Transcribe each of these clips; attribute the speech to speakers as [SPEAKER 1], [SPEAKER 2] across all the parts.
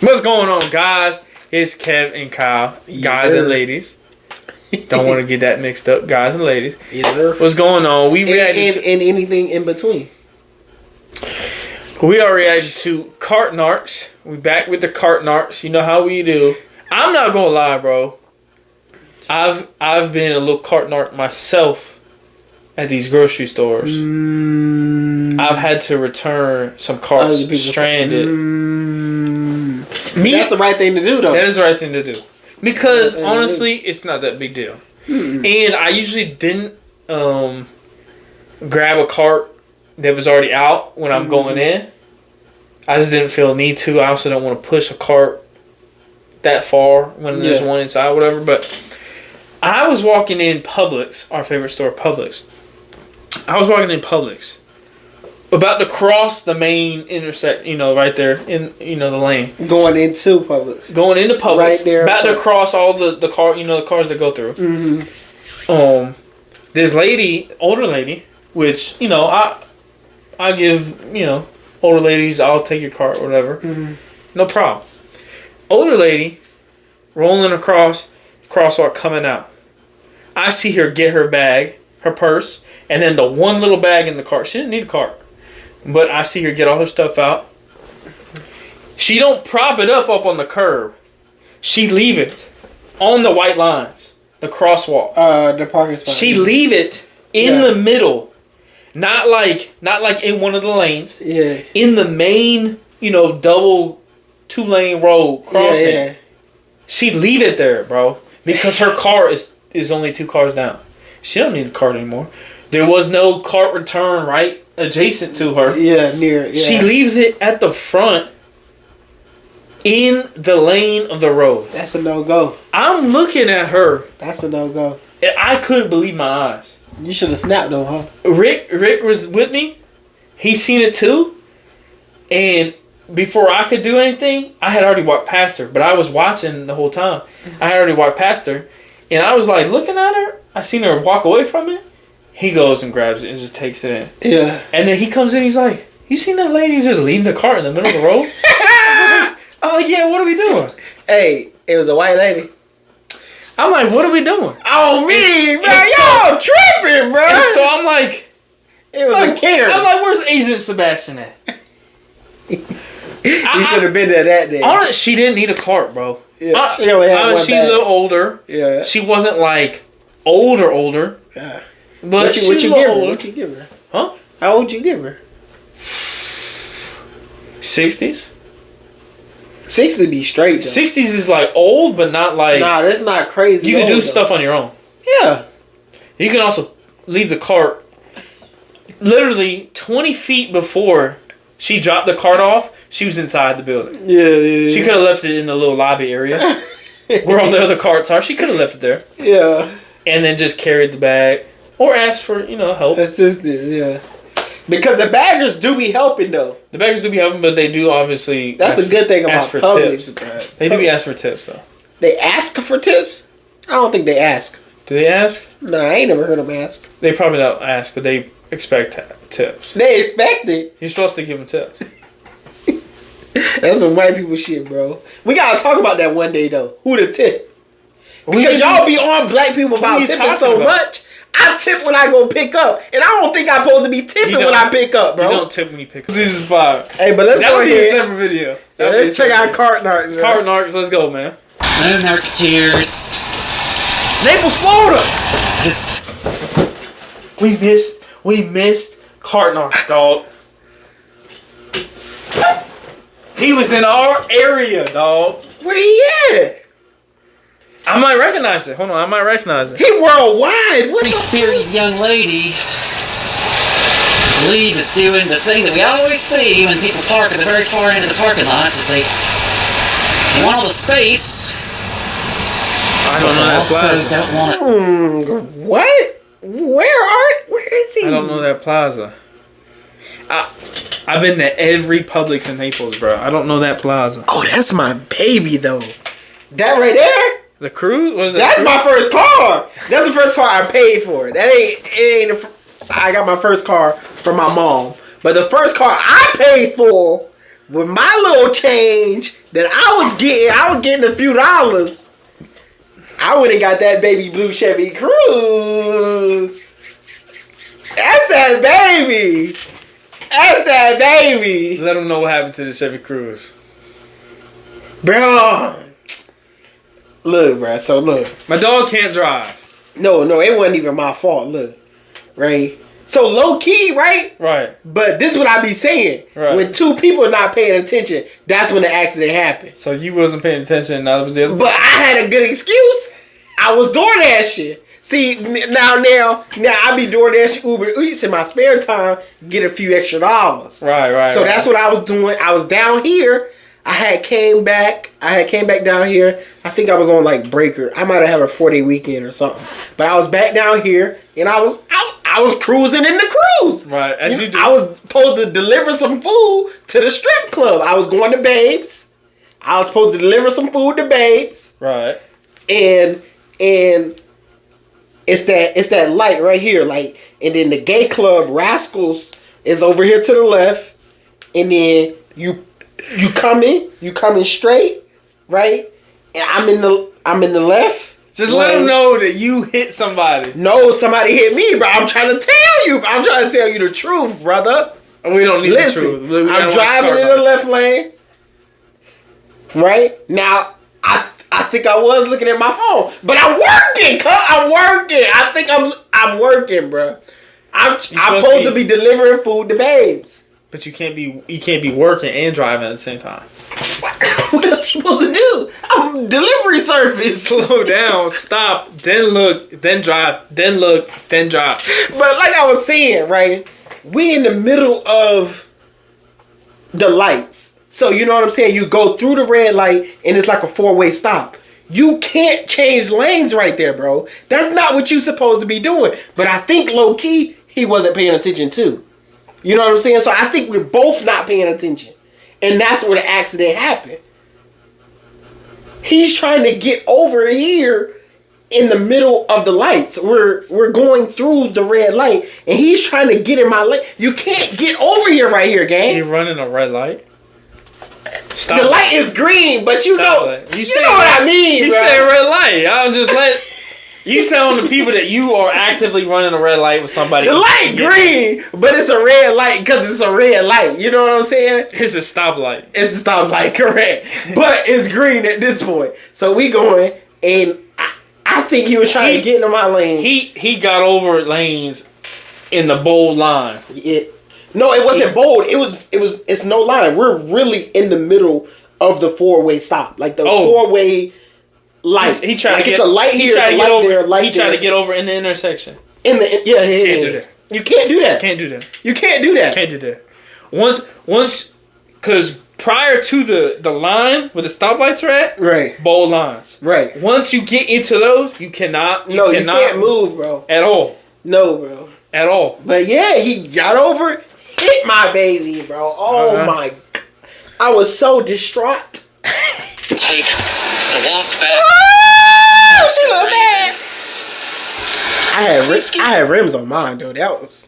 [SPEAKER 1] What's going on, guys? It's KevNKyle, guys and ladies. Don't want to get that mixed up, guys and ladies. What's going on? We reacted
[SPEAKER 2] and anything in between.
[SPEAKER 1] We are reacting to cart Narcs. We back with the cart Narcs. You know how we do. I'm not gonna lie, bro. I've been a little cart Narc myself at these grocery stores. I've had to return some carts stranded.
[SPEAKER 2] That's the right thing to do, though.
[SPEAKER 1] That is the right thing to do. Because, honestly, it's not that big deal. And I usually didn't grab a cart that was already out when I'm going in. I just didn't feel a need to. I also don't want to push a cart that far when there's one inside, whatever. But I was walking in Publix, our favorite store, Publix. I was walking in Publix, about to cross the main intersect, right there in, the lane.
[SPEAKER 2] Going into Publix.
[SPEAKER 1] Going into Publix.
[SPEAKER 2] Right there.
[SPEAKER 1] About to cross all the car, the cars that go through. This lady, older lady, which, I give, older ladies, I'll take your cart or whatever. No problem. Older lady, rolling across, crosswalk coming out. I see her get her bag, her purse, and then the one little bag in the cart. She didn't need a cart. But I see her get all her stuff out. She don't prop it up on the curb. She leave it on the white lines. The crosswalk.
[SPEAKER 2] The parking spot.
[SPEAKER 1] She leave it in the middle. Not like in one of the lanes.
[SPEAKER 2] Yeah.
[SPEAKER 1] In the main, double 2-lane road crossing.
[SPEAKER 2] Yeah.
[SPEAKER 1] She leave it there, bro. Because her car is only 2 cars down. She don't need a cart anymore. There was no cart return right adjacent to her.
[SPEAKER 2] Yeah, near. Yeah.
[SPEAKER 1] She leaves it at the front in the lane of the road.
[SPEAKER 2] That's a no-go.
[SPEAKER 1] I'm looking at her.
[SPEAKER 2] That's a no-go.
[SPEAKER 1] And I couldn't believe my eyes.
[SPEAKER 2] You should have snapped though, huh?
[SPEAKER 1] Rick was with me. He seen it too. And before I could do anything, I had already walked past her. But I was watching the whole time. I had already walked past her. And I was like looking at her. I seen her walk away from it. He goes and grabs it and just takes it in. Yeah. And then he comes in, he's like, you seen that lady just leave the cart in the middle of the road? I'm like, yeah, what are we doing?
[SPEAKER 2] Hey, it was a white lady.
[SPEAKER 1] I'm like, what are we doing?
[SPEAKER 2] Oh, me, bro. Y'all tripping, bro.
[SPEAKER 1] And so I'm like,
[SPEAKER 2] it was a Karen.
[SPEAKER 1] I'm like, where's Agent Sebastian at?
[SPEAKER 2] You should have been there that day.
[SPEAKER 1] She didn't need a cart, bro.
[SPEAKER 2] Yeah, she only had one
[SPEAKER 1] She
[SPEAKER 2] bag.
[SPEAKER 1] a little older. Yeah. She wasn't like older. Yeah. But
[SPEAKER 2] what you give her? What you give her?
[SPEAKER 1] Huh?
[SPEAKER 2] How old you give her?
[SPEAKER 1] 60s.
[SPEAKER 2] 60 be straight though.
[SPEAKER 1] 60s is like old, but not like.
[SPEAKER 2] Nah, that's not crazy.
[SPEAKER 1] You can do stuff on your own.
[SPEAKER 2] Yeah.
[SPEAKER 1] You can also leave the cart. Literally 20 feet before she dropped the cart off, she was inside the building. Yeah. She could have left it in the little lobby area where all the other carts are. She could have left it there. Yeah. And then just carried the bag. Or ask for, help.
[SPEAKER 2] Assistance, yeah. Because the baggers do be helping, though.
[SPEAKER 1] The baggers do be helping, but they do obviously...
[SPEAKER 2] That's a good thing about Publix.
[SPEAKER 1] They do be asking for tips, though.
[SPEAKER 2] They ask for tips? I don't think they ask.
[SPEAKER 1] Do they ask?
[SPEAKER 2] Nah, I ain't never heard them ask.
[SPEAKER 1] They probably don't ask, but they expect tips.
[SPEAKER 2] They expect it?
[SPEAKER 1] You're supposed to give them tips.
[SPEAKER 2] That's some white people shit, bro. We gotta talk about that one day, though. Who the tip? Because y'all be on black people about tipping so much. I tip when I go pick up. And I don't think I'm supposed to be tipping when I pick up, bro.
[SPEAKER 1] You don't tip when you pick up. Season 5.
[SPEAKER 2] Hey, but let's go ahead.
[SPEAKER 1] That would be a separate video.
[SPEAKER 2] Yeah, let's check out Cart Narcs.
[SPEAKER 1] Cart Narcs, let's go, man.
[SPEAKER 3] No Narketeers.
[SPEAKER 1] Naples, Florida. We missed Cart Narcs, dog. He was in our area, dog.
[SPEAKER 2] Where he at?
[SPEAKER 1] I might recognize it. Hold on, I might recognize it.
[SPEAKER 2] He worldwide. What the
[SPEAKER 3] spirited young lady. I believe is doing the thing that we always see when people park at the very far end of the parking lot, is they want all the space.
[SPEAKER 1] I don't know that plaza.
[SPEAKER 3] Don't want
[SPEAKER 2] it. What? Where is he?
[SPEAKER 1] I don't know that plaza. I've been to every Publix in Naples, bro. I don't know that plaza.
[SPEAKER 2] Oh, that's my baby, though. That right there?
[SPEAKER 1] The Cruise? What is that?
[SPEAKER 2] That's my first car. That's the first car I paid for. I got my first car from my mom. But the first car I paid for with my little change that I was getting a few dollars. I went and got that baby blue Chevy Cruze. That's that baby. That's that baby.
[SPEAKER 1] Let them know what happened to the Chevy Cruze.
[SPEAKER 2] Bro. Look, bro. So look.
[SPEAKER 1] My dog can't drive.
[SPEAKER 2] No, it wasn't even my fault. Look. Right? So low key, right?
[SPEAKER 1] Right.
[SPEAKER 2] But this is what I be saying.
[SPEAKER 1] Right.
[SPEAKER 2] When two people are not paying attention, that's when the accident happened.
[SPEAKER 1] So you wasn't paying attention, now it was the other.
[SPEAKER 2] But I had a good excuse. I was DoorDashing. See, now I be DoorDashing Uber Eats in my spare time, get a few extra dollars.
[SPEAKER 1] Right.
[SPEAKER 2] So that's what I was doing. I was down here. I had came back down here. I think I was on like Breaker. I might have had a 4-day weekend or something. But I was back down here and I was cruising in the cruise.
[SPEAKER 1] Right, as you do.
[SPEAKER 2] I was supposed to deliver some food to the strip club. I was going to Babes. I was supposed to deliver some food to Babes.
[SPEAKER 1] Right.
[SPEAKER 2] And it's that light right here, like, and then the gay club Rascals is over here to the left, and then you coming straight, right? And I'm in the left.
[SPEAKER 1] Just let them know that you hit somebody.
[SPEAKER 2] No, somebody hit me, bro. I'm trying to tell you. I'm trying to tell you the truth, brother.
[SPEAKER 1] We don't need the truth.
[SPEAKER 2] I'm driving in the left lane. Right? Now, I think I was looking at my phone. But I'm working, cuz. I'm working. I think I'm working, bro. I'm supposed to be delivering food to Babes.
[SPEAKER 1] But you can't be working and driving at the same time.
[SPEAKER 2] What else you supposed to do? I'm delivery service.
[SPEAKER 1] Slow down, stop, then look, then drive, then look, then drive.
[SPEAKER 2] But like I was saying, right? We in the middle of the lights. So you know what I'm saying? You go through the red light and it's like a 4-way stop. You can't change lanes right there, bro. That's not what you're supposed to be doing. But I think low key, he wasn't paying attention too. You know what I'm saying? So I think we're both not paying attention. And that's where the accident happened. He's trying to get over here in the middle of the lights. We're going through the red light and he's trying to get in my lane. You can't get over here right here, gang.
[SPEAKER 1] You're running a red light? Stop.
[SPEAKER 2] The light is green, but you know what I mean,
[SPEAKER 1] You
[SPEAKER 2] bro.
[SPEAKER 1] say red light. I'll just let you telling the people that you are actively running a red light with somebody.
[SPEAKER 2] The light green, but it's a red light because it's a red light. You know what I'm saying?
[SPEAKER 1] It's a stoplight.
[SPEAKER 2] It's a stoplight, correct. But it's green at this point. So we going, and I think he was trying to get into my lane.
[SPEAKER 1] He got over lanes in the bold line.
[SPEAKER 2] No, it wasn't bold. It's no line. We're really in the middle of the 4-way stop. Like the 4-way lights.
[SPEAKER 1] He tried
[SPEAKER 2] like
[SPEAKER 1] to
[SPEAKER 2] it's
[SPEAKER 1] get,
[SPEAKER 2] a light here, it's a light
[SPEAKER 1] over,
[SPEAKER 2] there, light
[SPEAKER 1] he tried to get over in the intersection.
[SPEAKER 2] Yeah. Can't
[SPEAKER 1] do that.
[SPEAKER 2] You can't do that.
[SPEAKER 1] Can't do that.
[SPEAKER 2] You can't do that.
[SPEAKER 1] Can't do that. Once, because prior to the line where the stoplights are at,
[SPEAKER 2] right,
[SPEAKER 1] bold lines.
[SPEAKER 2] Right.
[SPEAKER 1] Once you get into those, you cannot.
[SPEAKER 2] You can't move, bro.
[SPEAKER 1] At all.
[SPEAKER 2] No, bro.
[SPEAKER 1] At all.
[SPEAKER 2] But yeah, he got over, hit my baby, bro. Oh my! I was so distraught.
[SPEAKER 3] Take the walk back.
[SPEAKER 2] Oh, she looked bad. I had rims on mine though. That was.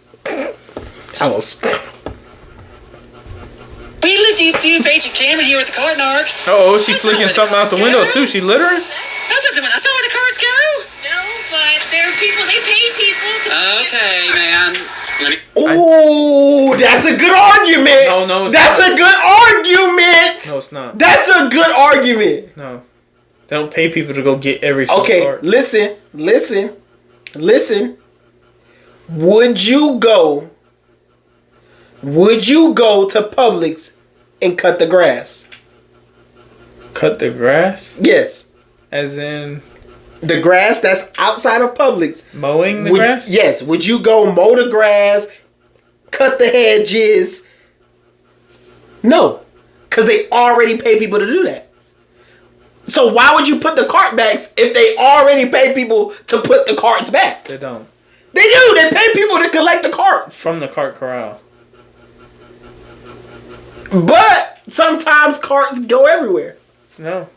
[SPEAKER 3] Wheelie-deep-doo, Agent Cameron here with the car Narcs.
[SPEAKER 1] Oh, she flicking something out the window too. She littering?
[SPEAKER 3] That doesn't mean that's not where the cards go. No, but there are people, they pay people to... Okay, man.
[SPEAKER 2] Ooh, that's a good argument.
[SPEAKER 1] No, it's
[SPEAKER 2] that's
[SPEAKER 1] not.
[SPEAKER 2] A good argument.
[SPEAKER 1] No, it's not.
[SPEAKER 2] That's a good argument.
[SPEAKER 1] No. They don't pay people to go get every
[SPEAKER 2] Okay,
[SPEAKER 1] card.
[SPEAKER 2] listen. Would you go to Publix and cut the grass?
[SPEAKER 1] Cut the grass?
[SPEAKER 2] Yes.
[SPEAKER 1] As in
[SPEAKER 2] the grass that's outside of Publix.
[SPEAKER 1] Mowing the grass?
[SPEAKER 2] Yes. Would you go mow the grass, cut the hedges? No. Because they already pay people to do that. So why would you put the cart backs if they already pay people to put the carts back?
[SPEAKER 1] They don't.
[SPEAKER 2] They do. They pay people to collect the carts.
[SPEAKER 1] From the cart corral.
[SPEAKER 2] But sometimes carts go everywhere.
[SPEAKER 1] No.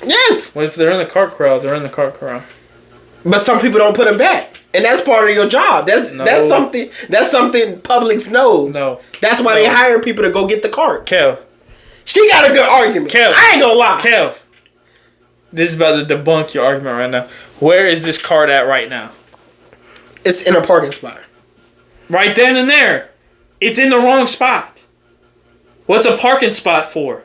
[SPEAKER 2] Yes.
[SPEAKER 1] Well, if they're in the cart corral, they're in the cart corral.
[SPEAKER 2] But some people don't put them back. And that's part of your job. That's something Publix knows.
[SPEAKER 1] No.
[SPEAKER 2] That's why they hire people to go get the carts.
[SPEAKER 1] Kev,
[SPEAKER 2] She got a good argument.
[SPEAKER 1] Kev,
[SPEAKER 2] I ain't gonna lie.
[SPEAKER 1] Kev, this is about to debunk your argument right now. Where is this cart at right now?
[SPEAKER 2] It's in a parking spot.
[SPEAKER 1] Right then and there. It's in the wrong spot. What's a parking spot for?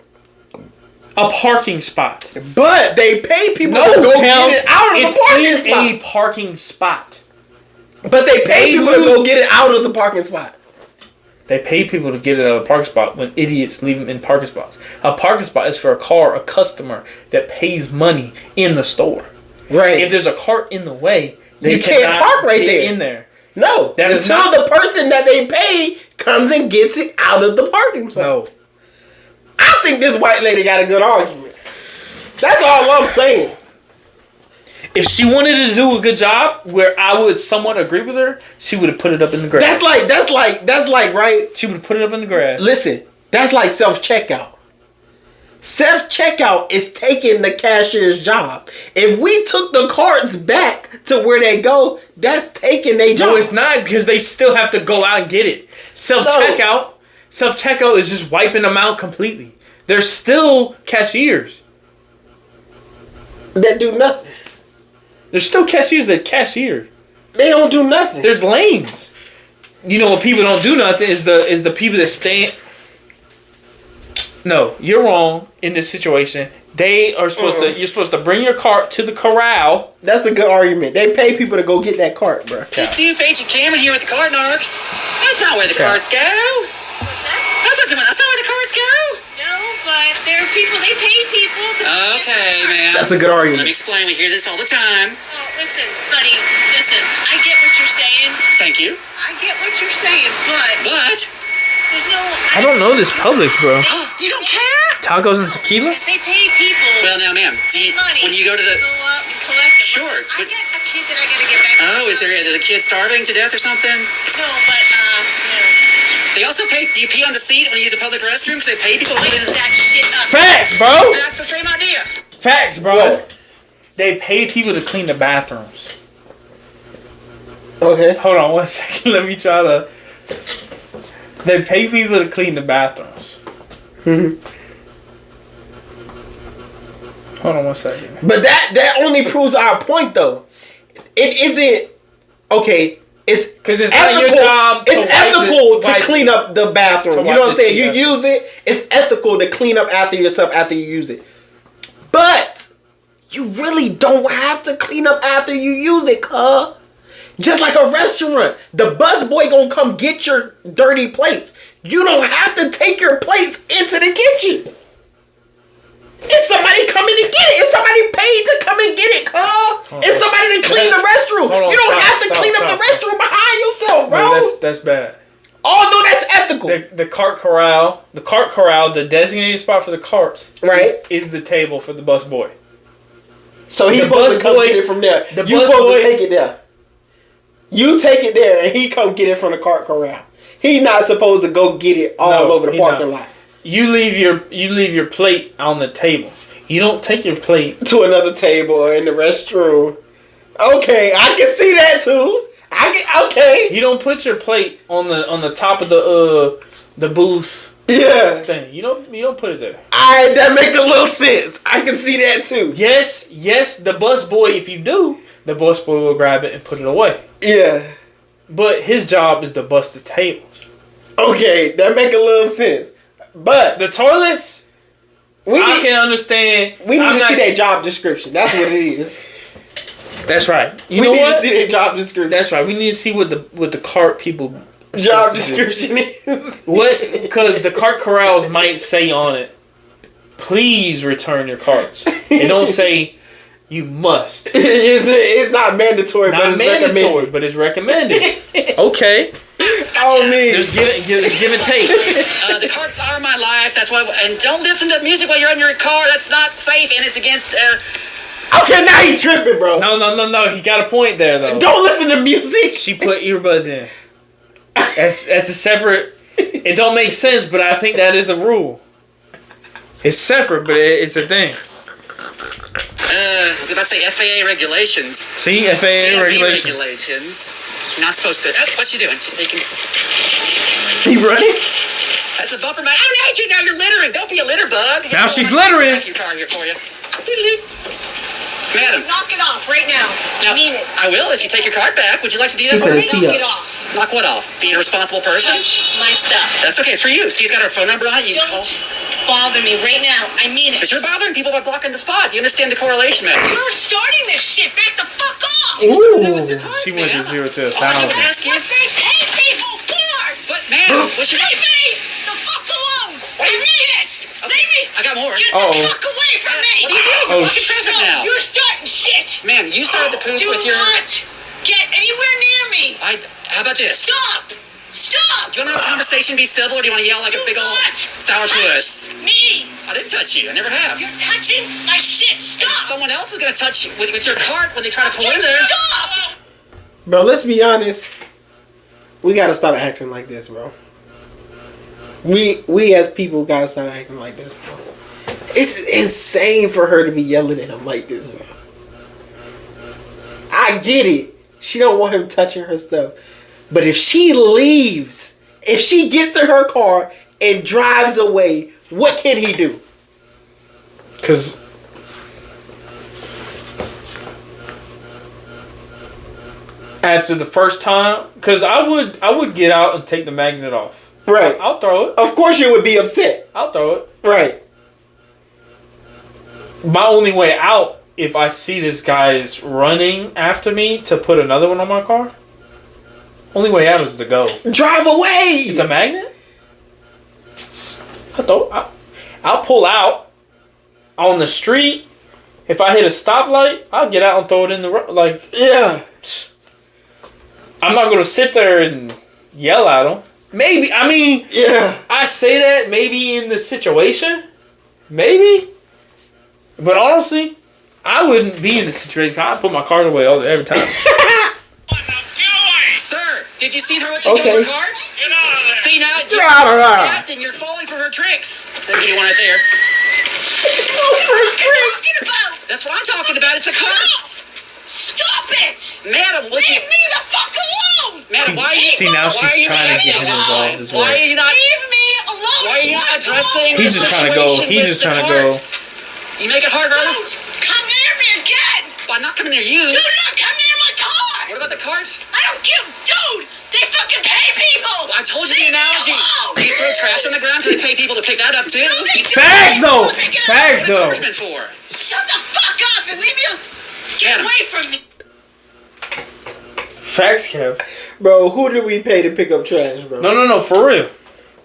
[SPEAKER 1] A parking spot.
[SPEAKER 2] But they pay people to go get it out of the parking spot.
[SPEAKER 1] It's in a parking spot.
[SPEAKER 2] But they pay people to go get it out of the parking spot.
[SPEAKER 1] They pay people to get it out of the parking spot when idiots leave them in parking spots. A parking spot is for a customer that pays money in the store.
[SPEAKER 2] Right.
[SPEAKER 1] If there's a cart in the way, they
[SPEAKER 2] you can't park right there.
[SPEAKER 1] in there.
[SPEAKER 2] No. Until the person that they pay comes and gets it out of the parking spot.
[SPEAKER 1] No.
[SPEAKER 2] I think this white lady got a good argument. That's all I'm saying.
[SPEAKER 1] If she wanted to do a good job, where I would somewhat agree with her, she would have put it up in the grass.
[SPEAKER 2] That's like, right?
[SPEAKER 1] She would have put it up in the grass.
[SPEAKER 2] Listen, that's like self-checkout. Self-checkout is taking the cashier's job. If we took the carts back to where they go, that's taking their job.
[SPEAKER 1] No, it's not, because they still have to go out and get it. Self-checkout is just wiping them out completely. They're still cashiers.
[SPEAKER 2] That do nothing.
[SPEAKER 1] There's still cashiers that cashier.
[SPEAKER 2] They don't do nothing.
[SPEAKER 1] There's lanes. You know what people don't do nothing is the people that stand. No, you're wrong in this situation. They are supposed to. You're supposed to bring your cart to the corral.
[SPEAKER 2] That's a good argument. They pay people to go get that cart, bro.
[SPEAKER 3] It's you, Agent Cameron here with the cart Narcs. That's not where the carts go. That's not where the carts go.
[SPEAKER 4] No, but there are people, they pay people to...
[SPEAKER 3] Okay, man.
[SPEAKER 2] That's a good argument.
[SPEAKER 3] Let me explain. We hear this all the time.
[SPEAKER 4] Oh, listen, buddy, listen. I get what you're saying.
[SPEAKER 3] Thank you.
[SPEAKER 4] I get what you're saying, but... There's no...
[SPEAKER 1] I don't know this Publix, bro.
[SPEAKER 3] You don't care?
[SPEAKER 1] Tacos and tequila?
[SPEAKER 4] They pay people...
[SPEAKER 3] Well, now, ma'am,
[SPEAKER 4] money
[SPEAKER 3] when you go to the...
[SPEAKER 4] go up and collect them.
[SPEAKER 3] Sure,
[SPEAKER 4] I
[SPEAKER 3] but...
[SPEAKER 4] got a kid that I gotta get back to.
[SPEAKER 3] Oh, is there a kid starving to death or something?
[SPEAKER 4] No, but,
[SPEAKER 3] They also pay... Do you pee on the seat when you use a public restroom? Because they pay people to clean
[SPEAKER 4] that shit up.
[SPEAKER 1] Facts, bro.
[SPEAKER 3] That's the same idea.
[SPEAKER 1] Facts, bro. They pay people to clean the bathrooms.
[SPEAKER 2] Okay.
[SPEAKER 1] Hold on 1 second. Let me try to... They pay people to clean the bathrooms. Hold on 1 second.
[SPEAKER 2] But that only proves our point, though. It isn't... Okay, it's...
[SPEAKER 1] Because it's
[SPEAKER 2] ethical.
[SPEAKER 1] not your job
[SPEAKER 2] It's ethical to clean up the bathroom. You know what I'm saying? You use it. It's ethical to clean up after yourself after you use it. But you really don't have to clean up after you use it, cuz. Just like a restaurant. The busboy gonna come get your dirty plates. You don't have to take your plates into the kitchen. It's somebody coming to get it. It's somebody paid to come and get it, cuz. It's somebody to clean the restroom. You don't have to clean up the restroom behind yourself, bro.
[SPEAKER 1] No, that's bad.
[SPEAKER 2] Although that's ethical.
[SPEAKER 1] The cart corral, the designated spot for the carts,
[SPEAKER 2] right,
[SPEAKER 1] is the table for the busboy.
[SPEAKER 2] So he's supposed to come get it from there. You supposed to take it there. You take it there, and he come get it from the cart corral. He not supposed to go get it all over the parking lot.
[SPEAKER 1] You leave your plate on the table. You don't take your plate
[SPEAKER 2] to another table or in the restroom. Okay, I can see that too. Okay.
[SPEAKER 1] You don't put your plate on the top of the booth.
[SPEAKER 2] Yeah.
[SPEAKER 1] Thing. You don't put it there.
[SPEAKER 2] Alright, that make a little sense. I can see that too.
[SPEAKER 1] Yes. The busboy, if you do, the busboy will grab it and put it away.
[SPEAKER 2] Yeah.
[SPEAKER 1] But his job is to bust the tables.
[SPEAKER 2] Okay, that make a little sense. But
[SPEAKER 1] the toilets, I can understand.
[SPEAKER 2] We need to see that job description. That's what it is.
[SPEAKER 1] That's right.
[SPEAKER 2] We need to see that job description.
[SPEAKER 1] That's right. We need to see what the cart people
[SPEAKER 2] job description is.
[SPEAKER 1] Because the cart corrals might say on it, please return your carts. They don't say you must.
[SPEAKER 2] It's not mandatory, but it's recommended.
[SPEAKER 1] Okay.
[SPEAKER 2] Oh man,
[SPEAKER 1] there's give and take.
[SPEAKER 3] The carts are my life. That's why. And don't listen to music while you're in your car. That's not safe, and it's against.
[SPEAKER 2] Okay, now he tripping, bro.
[SPEAKER 1] No. He got a point there, though.
[SPEAKER 2] Don't listen to music.
[SPEAKER 1] She put earbuds in. That's a separate. It don't make sense, but I think that is a rule. It's separate, but it's a thing.
[SPEAKER 3] I was about to say FAA regulations.
[SPEAKER 1] See, FAA regulations.
[SPEAKER 3] You're not supposed to. Oh, what's she doing? She's taking.
[SPEAKER 2] He running?
[SPEAKER 3] That's a bumper, man. Oh, no, now you're littering. Don't be a litter bug.
[SPEAKER 1] Now she's littering.
[SPEAKER 3] Your car here for you. Madam.
[SPEAKER 4] Knock it off right now. I mean it.
[SPEAKER 3] I will if you take your card back. Would you like to do that
[SPEAKER 2] She
[SPEAKER 3] for
[SPEAKER 2] put
[SPEAKER 3] me?
[SPEAKER 2] a T
[SPEAKER 4] Knock
[SPEAKER 2] up.
[SPEAKER 4] it off.
[SPEAKER 3] Knock what off? Being a responsible person?
[SPEAKER 4] Touch my stuff.
[SPEAKER 3] That's okay. It's for you. See, he's got her phone number on it. You
[SPEAKER 4] Don't
[SPEAKER 3] call.
[SPEAKER 4] bother me right now. I mean it.
[SPEAKER 3] But you're bothering people by blocking the spot. Do you understand the correlation, man?
[SPEAKER 4] You're starting this shit. Back the fuck off.
[SPEAKER 3] That
[SPEAKER 2] Ooh.
[SPEAKER 3] was your card,
[SPEAKER 1] She went from
[SPEAKER 3] ma'am.
[SPEAKER 1] 0 to
[SPEAKER 3] All I
[SPEAKER 1] 1,000.
[SPEAKER 3] can ask you.
[SPEAKER 4] What they pay people for.
[SPEAKER 3] But, man, what's your...
[SPEAKER 4] Leave me the fuck alone. I mean it. Leave me.
[SPEAKER 3] I got more.
[SPEAKER 4] Get
[SPEAKER 1] Uh-oh.
[SPEAKER 4] the fuck away from me.
[SPEAKER 3] What are you doing? You're
[SPEAKER 1] Oh,
[SPEAKER 3] blocking traffic
[SPEAKER 4] No,
[SPEAKER 3] now.
[SPEAKER 4] you're starting shit.
[SPEAKER 3] Ma'am, you started the poop
[SPEAKER 4] Do
[SPEAKER 3] with your...
[SPEAKER 4] not get anywhere near me.
[SPEAKER 3] How about this?
[SPEAKER 4] Stop. Stop.
[SPEAKER 3] Do you want to have a conversation, be civil, or do you want to yell like a
[SPEAKER 4] Do
[SPEAKER 3] big old
[SPEAKER 4] not
[SPEAKER 3] sourpuss?
[SPEAKER 4] touch me.
[SPEAKER 3] I didn't touch you. I never have.
[SPEAKER 4] You're touching my shit. Stop.
[SPEAKER 3] Someone else is going to touch you with your cart when they try to pull in there.
[SPEAKER 4] Stop.
[SPEAKER 2] Bro, let's be honest. We gotta stop acting like this, bro. We as people gotta stop acting like this, bro. It's insane for her to be yelling at him like this, bro. I get it. She don't want him touching her stuff. But if she leaves, if she gets in her car and drives away, what can he do?
[SPEAKER 1] Because after the first time, because I would get out and take the magnet off.
[SPEAKER 2] Right.
[SPEAKER 1] I'll throw it.
[SPEAKER 2] Of course you would be upset.
[SPEAKER 1] I'll throw it.
[SPEAKER 2] Right.
[SPEAKER 1] My only way out, if I see this guy is running after me to put another one on my car, only way out is to go.
[SPEAKER 2] Drive away.
[SPEAKER 1] It's a magnet? I'll pull out on the street. If I hit a stoplight, I'll get out and throw it in the road. Like,
[SPEAKER 2] Yeah.
[SPEAKER 1] I'm not going to sit there and yell at him. Maybe, I mean,
[SPEAKER 2] Yeah.
[SPEAKER 1] I say that maybe in the situation. Maybe. But honestly, I wouldn't be in the situation. I'd put my card away every time.
[SPEAKER 3] Sir, did you see her when she
[SPEAKER 2] Okay.
[SPEAKER 3] killed her cart? See now,
[SPEAKER 2] Get out of here.
[SPEAKER 3] Captain, you're falling for her tricks. Let me get you one right there.
[SPEAKER 4] Talking about.
[SPEAKER 3] That's what I'm talking about. It's the carts.
[SPEAKER 4] Stop it.
[SPEAKER 3] Madam, look
[SPEAKER 4] Leave
[SPEAKER 3] at...
[SPEAKER 4] me the fuck alone.
[SPEAKER 3] Madam, why are you...
[SPEAKER 1] See, now
[SPEAKER 3] why
[SPEAKER 1] she's
[SPEAKER 3] are you
[SPEAKER 1] trying to
[SPEAKER 3] acting
[SPEAKER 1] get him
[SPEAKER 3] alone?
[SPEAKER 1] involved as well.
[SPEAKER 3] Why are you not...
[SPEAKER 4] Leave me alone.
[SPEAKER 3] Why are you not addressing
[SPEAKER 1] He's
[SPEAKER 3] the
[SPEAKER 1] just trying to go.
[SPEAKER 3] situation
[SPEAKER 1] He's
[SPEAKER 3] with
[SPEAKER 1] just
[SPEAKER 3] the
[SPEAKER 1] trying to go.
[SPEAKER 3] cart? You make it hard, brother.
[SPEAKER 4] Don't come near me again.
[SPEAKER 3] Well, I'm not coming near you.
[SPEAKER 4] Do not come near my car.
[SPEAKER 3] What about the cart?
[SPEAKER 4] I don't give, dude. They fucking pay people.
[SPEAKER 3] I told you the
[SPEAKER 4] Leave me
[SPEAKER 3] analogy.
[SPEAKER 4] alone.
[SPEAKER 3] Do you throw trash on the ground? Do they pay people to pick that up too?
[SPEAKER 4] No, they do.
[SPEAKER 1] Bags though.
[SPEAKER 4] Pick it up.
[SPEAKER 1] Bags
[SPEAKER 3] What are
[SPEAKER 1] though.
[SPEAKER 3] garbage men for?
[SPEAKER 4] Shut the fuck up and leave me alone. Get
[SPEAKER 3] Adam.
[SPEAKER 4] away from me.
[SPEAKER 1] Facts, Kev.
[SPEAKER 2] Bro, who do we pay to pick up trash, bro?
[SPEAKER 1] No, for real.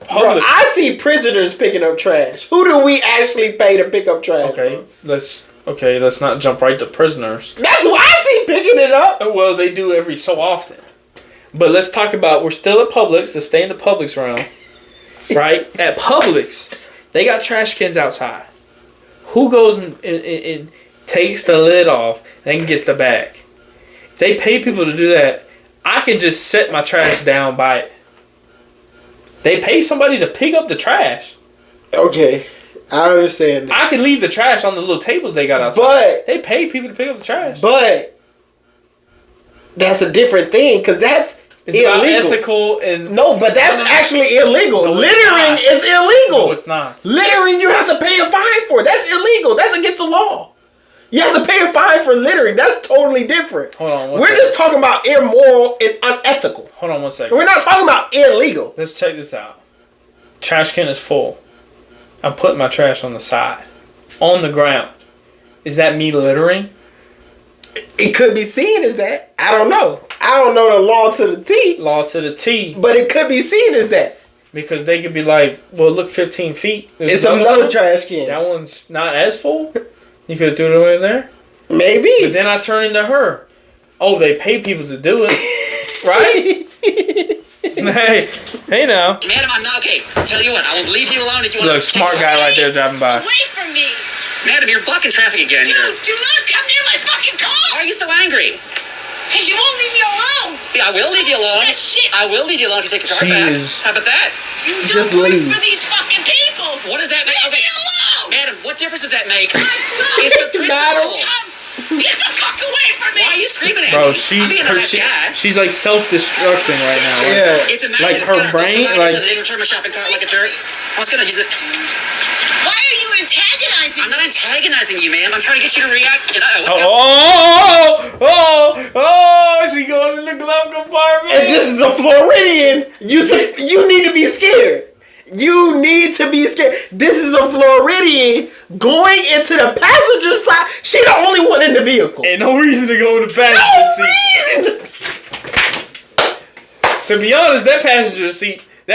[SPEAKER 2] Bro,
[SPEAKER 1] Public.
[SPEAKER 2] I see prisoners picking up trash. Who do we actually pay to pick up trash?
[SPEAKER 1] Okay,
[SPEAKER 2] bro?
[SPEAKER 1] let's not jump right to prisoners.
[SPEAKER 2] That's why I see picking it up.
[SPEAKER 1] Well, they do every so often. But let's talk about, we're still at Publix. Let's stay in the Publix realm. Right? At Publix, they got trash cans outside. Who goes and takes the lid off and gets the bag? If they pay people to do that, I can just set my trash down by it. They pay somebody to pick up the trash.
[SPEAKER 2] Okay, I understand that.
[SPEAKER 1] I can leave the trash on the little tables they got outside.
[SPEAKER 2] But
[SPEAKER 1] They pay people to pick up the trash.
[SPEAKER 2] that's a different thing because that's
[SPEAKER 1] It's about
[SPEAKER 2] illegal.
[SPEAKER 1] ethical and...
[SPEAKER 2] No, but that's actually illegal.
[SPEAKER 1] No, it's
[SPEAKER 2] Littering
[SPEAKER 1] not.
[SPEAKER 2] is illegal.
[SPEAKER 1] No, it's not.
[SPEAKER 2] Littering, you have to pay a fine for. That's illegal. That's against the law. You have to pay a fine for littering. That's totally different.
[SPEAKER 1] Hold on one
[SPEAKER 2] We're
[SPEAKER 1] second.
[SPEAKER 2] just talking about immoral and unethical.
[SPEAKER 1] Hold on one second.
[SPEAKER 2] We're not talking about illegal.
[SPEAKER 1] Let's check this out. Trash can is full. I'm putting my trash on the side. On the ground. Is that me littering?
[SPEAKER 2] It could be seen as that. I don't know. I don't know the law to the T.
[SPEAKER 1] Law to the T.
[SPEAKER 2] But it could be seen as that.
[SPEAKER 1] Because they could be like, well, look, 15 feet. There's
[SPEAKER 2] It's
[SPEAKER 1] another
[SPEAKER 2] another
[SPEAKER 1] one.
[SPEAKER 2] trash can.
[SPEAKER 1] That one's not as full. You could have threw it in there. But
[SPEAKER 2] Maybe.
[SPEAKER 1] then I turn into her. Oh, they pay people to do it. Right? hey now.
[SPEAKER 3] Madam, I'm not okay. Tell you what, I will leave you alone if you want
[SPEAKER 1] Look, smart guy right there driving by.
[SPEAKER 4] Away from me.
[SPEAKER 3] Madam, you're blocking traffic again.
[SPEAKER 4] Dude, do not come near my fucking
[SPEAKER 3] Why
[SPEAKER 4] car.
[SPEAKER 3] are you so angry?
[SPEAKER 4] Because you won't leave me alone.
[SPEAKER 3] Yeah, I will leave you alone.
[SPEAKER 4] That shit.
[SPEAKER 3] I will leave you alone if you take your car
[SPEAKER 1] She
[SPEAKER 3] back.
[SPEAKER 1] is-
[SPEAKER 3] How about that?
[SPEAKER 4] You
[SPEAKER 2] Just
[SPEAKER 4] don't work
[SPEAKER 2] leave.
[SPEAKER 4] for these fucking people.
[SPEAKER 3] What does that make?
[SPEAKER 4] Leave me
[SPEAKER 3] Okay,
[SPEAKER 4] alone.
[SPEAKER 3] madam, what difference does that make?
[SPEAKER 4] I'm not.
[SPEAKER 3] It's the principle.
[SPEAKER 4] Get the fuck away from me.
[SPEAKER 3] Why are you
[SPEAKER 4] Leave
[SPEAKER 1] Bro, she's like self-destructing right now. Right?
[SPEAKER 2] Yeah.
[SPEAKER 3] It's a
[SPEAKER 1] Like her brain, like.
[SPEAKER 3] so they didn't return my shopping cart like a jerk. I was gonna use it.
[SPEAKER 4] Why are you antagonizing?
[SPEAKER 3] I'm not antagonizing you, ma'am. I'm trying to get you to react.
[SPEAKER 1] She going in the glove compartment.
[SPEAKER 2] And this is a Floridian. You need to be scared. You need to be scared. This is a Floridian going into the passenger side. She the only one in the vehicle.
[SPEAKER 1] Ain't no reason to go in the passenger seat. To be honest, that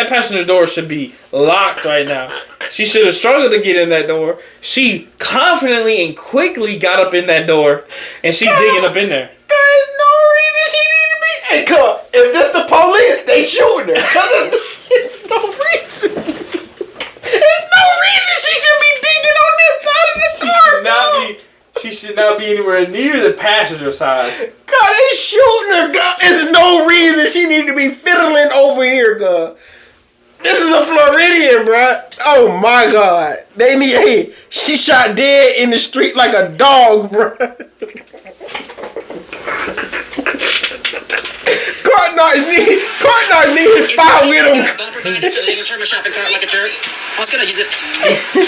[SPEAKER 1] passenger door should be locked right now. She should have struggled to get in that door. She confidently and quickly got up in that door, and she's digging up in there.
[SPEAKER 2] There's no reason she need to be. Hey, come. If this the police, they shooting her. Cause it's no reason. There's no reason she should be digging on this side of the car.
[SPEAKER 1] She should not be anywhere near the passenger side.
[SPEAKER 2] God, they shooting her. God, there's no reason she need to be fiddling over here, God. This is a Floridian, bruh. Oh my God. She shot dead in the street like a dog, bruh. Cart Narcs need his fire with him.
[SPEAKER 3] So they didn't return my shopping cart like a jerk. I was gonna use it.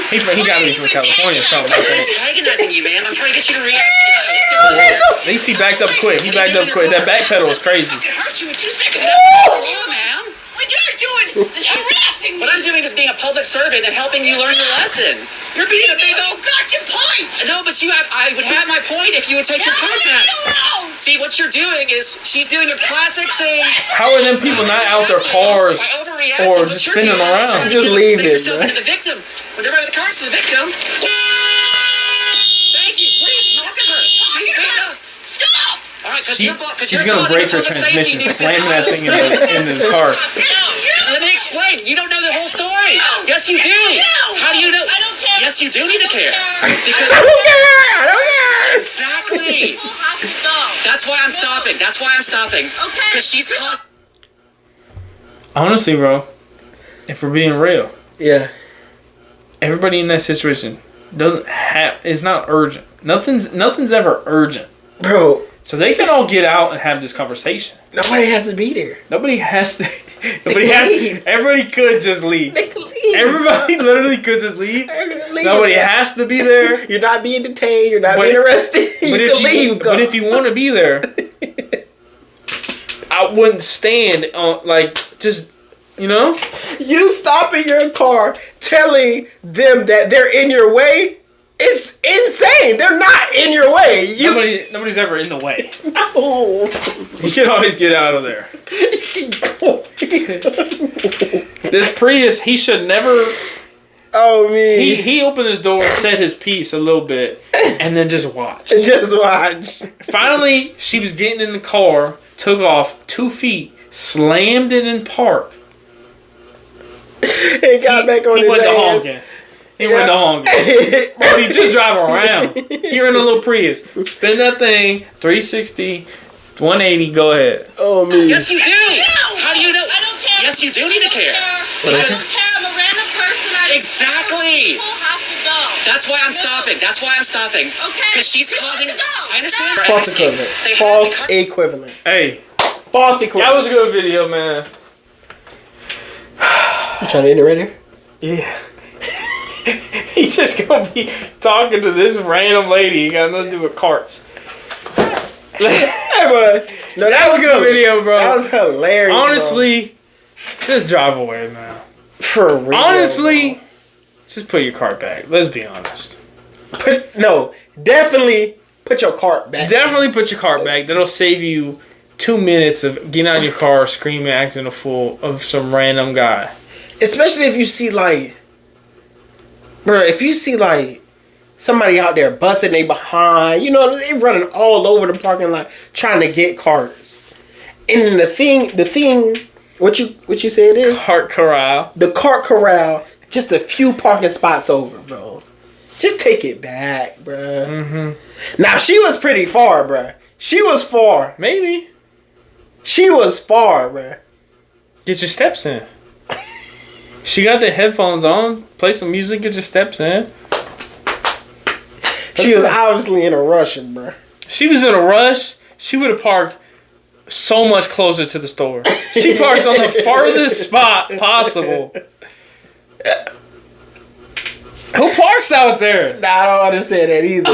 [SPEAKER 1] He got to be from California or something.
[SPEAKER 3] I'm not antagonizing you, ma'am. I'm trying to get you to react.
[SPEAKER 1] At least he backed up quick. That back pedal was crazy.
[SPEAKER 3] I could hurt you in 2 seconds. Ma'am.
[SPEAKER 4] What you're doing is harassing me.
[SPEAKER 3] What I'm doing is being a public servant and helping you learn your lesson. You're being a big old.
[SPEAKER 4] Got your point.
[SPEAKER 3] No, but I would have my point if you would take your card back. See, what you're doing is she's doing a classic thing.
[SPEAKER 1] How are them people not out their cars or just spinning around?
[SPEAKER 2] Just leave it,
[SPEAKER 3] man. The victim. When everybody with the cards to the victim. Thank you. Please knock at her. She's being a.
[SPEAKER 4] Stop.
[SPEAKER 3] All right,
[SPEAKER 1] she's gonna break her transmission, slamming that thing in the car.
[SPEAKER 3] Let me explain. You don't know the whole story. Yes, you do. How do you know?
[SPEAKER 4] I don't care.
[SPEAKER 3] Yes, you do need to care. Because
[SPEAKER 2] I don't care.
[SPEAKER 3] exactly.
[SPEAKER 4] We'll have to go.
[SPEAKER 3] That's why I'm stopping.
[SPEAKER 4] Okay.
[SPEAKER 3] Because she's caught.
[SPEAKER 1] Honestly, bro, if we're being real,
[SPEAKER 2] Yeah.
[SPEAKER 1] everybody in that situation it's not urgent. Nothing's ever urgent.
[SPEAKER 2] Bro.
[SPEAKER 1] So they can all get out and have this conversation.
[SPEAKER 2] Nobody has to be there.
[SPEAKER 1] Everybody
[SPEAKER 2] leave.
[SPEAKER 1] Everybody could just leave.
[SPEAKER 2] They can leave.
[SPEAKER 1] Everybody literally could just leave.
[SPEAKER 2] Leave.
[SPEAKER 1] Nobody has to be there.
[SPEAKER 2] You're not being detained. You're not being arrested. You can leave.
[SPEAKER 1] But if you want to be there, I wouldn't stand on just.
[SPEAKER 2] You stopping your car, telling them that they're in your way. It's insane. They're not in your way.
[SPEAKER 1] Nobody's ever in the way.
[SPEAKER 2] No.
[SPEAKER 1] You can always get out of there. This Prius, he should never.
[SPEAKER 2] Oh man.
[SPEAKER 1] He opened his door, said his piece a little bit, and then just watched.
[SPEAKER 2] Just watch.
[SPEAKER 1] Finally, she was getting in the car, took off 2 feet, slammed it in park.
[SPEAKER 2] He got back on his
[SPEAKER 1] went to
[SPEAKER 2] ass.
[SPEAKER 1] honking. He went to honking. Bro, you just drive around. You're in a little Prius. Spin that thing, 360, 180, go ahead.
[SPEAKER 2] Oh, me.
[SPEAKER 3] Yes, you do. How do you know?
[SPEAKER 4] I don't care.
[SPEAKER 3] Yes, you do need to care.
[SPEAKER 4] I don't care. I'm a random person.
[SPEAKER 3] Exactly.
[SPEAKER 4] We'll have to go.
[SPEAKER 3] That's why I'm stopping.
[SPEAKER 4] Okay.
[SPEAKER 3] Because she's causing. I understand.
[SPEAKER 2] False equivalent. False equivalent.
[SPEAKER 1] Hey,
[SPEAKER 2] False equivalent.
[SPEAKER 1] that was a good video, man.
[SPEAKER 2] You trying to end it right here?
[SPEAKER 1] Yeah. He's just gonna be talking to this random lady. He got nothing to do with carts.
[SPEAKER 2] Hey, bud. No,
[SPEAKER 1] That was a good video, bro.
[SPEAKER 2] That was hilarious.
[SPEAKER 1] Honestly, just drive away, man.
[SPEAKER 2] For real.
[SPEAKER 1] Honestly, just put your cart back. Let's be honest.
[SPEAKER 2] Definitely put your cart back.
[SPEAKER 1] Definitely put your cart back. That'll save you 2 minutes of getting out of your car, screaming, acting a fool of some random guy.
[SPEAKER 2] Especially if you see somebody out there busting they behind, they running all over the parking lot trying to get cars. And then the thing, what you say it is?
[SPEAKER 1] Cart corral.
[SPEAKER 2] The cart corral, just a few parking spots over, bro. Just take it back, bro. Mm-hmm. Now she was pretty far, bro. She was far.
[SPEAKER 1] Maybe.
[SPEAKER 2] She was far, bro.
[SPEAKER 1] Get your steps in. She got the headphones on. Play some music. Get your steps in.
[SPEAKER 2] She was obviously in a rush, bro.
[SPEAKER 1] She was in a rush. she would have parked so much closer to the store. She parked on the farthest spot possible. Who parks out there?
[SPEAKER 2] Nah, I don't understand that either.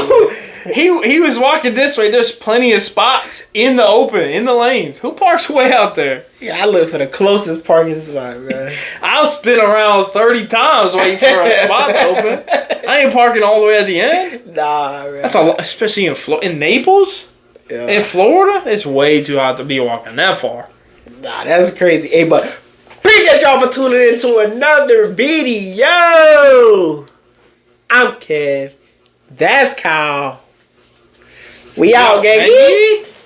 [SPEAKER 1] He was walking this way. There's plenty of spots in the open, in the lanes. Who parks way out there?
[SPEAKER 2] Yeah, I look for the closest parking spot, man.
[SPEAKER 1] I'll spin around 30 times waiting for a spot to open. I ain't parking all the way at the end.
[SPEAKER 2] Nah, man.
[SPEAKER 1] That's a lot, especially in Naples.
[SPEAKER 2] Yeah.
[SPEAKER 1] In Florida, it's way too hot to be walking that far.
[SPEAKER 2] Nah, that's crazy. Hey, but appreciate y'all for tuning in to another video. I'm Kev. That's Kyle. We out, gang.